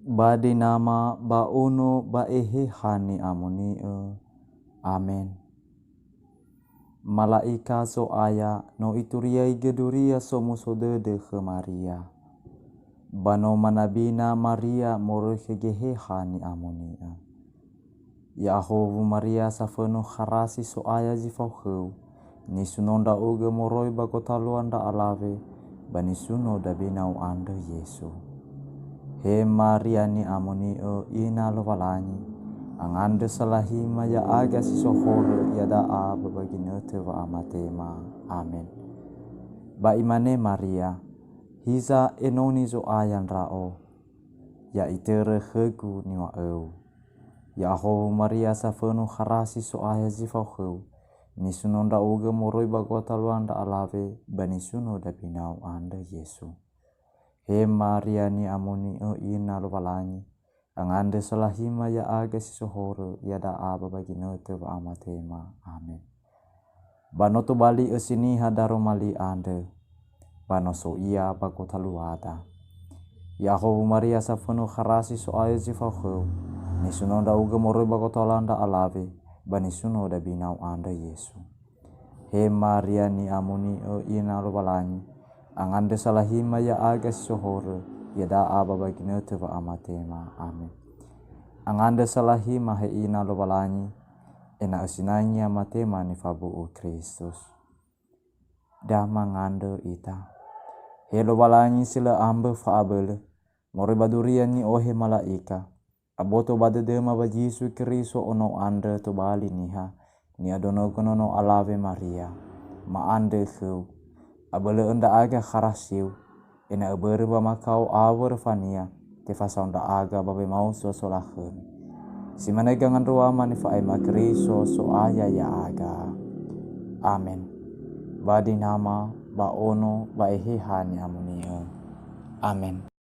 Badi nama ba uno ba ehe hani amuni amen. Malaika so aya no ituria igeduria so musodede ke Maria. Bano manabina Maria moro gehe hani amuni ya ahovu Maria safeno kharasi so aya zifauheu. Ni sunonda uge moroi bagotaluanda alave bani suno dabinau ande Yesu. He Maria ni amoni ina lovalanyi angande salahima ya aga sisohoro ya daa babaginote wa amatema amen. Ba imane Maria hiza enoni zo ayan rao ya itere hegu niwa ya ho Maria safeno kharasi so aya zifauheu ni sunonda uge moroi bagotaluanda alave bani suno dabinau ande Yesu. He Maria ni amoni ina lovalanyi angande salahima ya aga sisohoro ya daa babaginote wa amatema amen. Banoto bali esini hadaro mali ande banoso ia bagotaluada ya ho Maria safeno kharasi so aya zifauheu ni sunonda uge moroi bagotalanda alave bani suno dabinau ande Yesu. He Maria ni amoni ina lovalanyi angande salahima ya aga sisohoro ya daa babaginote wa amatema amen. Angande salahima he ina lovalanyi ena usinanyi amatema ni fabu Kristus. Dama ngande ita he lovalanyi sila ambe faabele mori badurian ni ohe malaika aboto badedema ba Yesu Kristo ono ande to bali niha ni adono konono alave Maria ma ande kheu abele enda aga kharasiu ena abere ba makau awar fania te fasaunda aga babe mau so solahun simane gangan ruama ni fa ema Kristo so aya ya aga amen. Badi nama ba ono ba ehe hani amuni amen.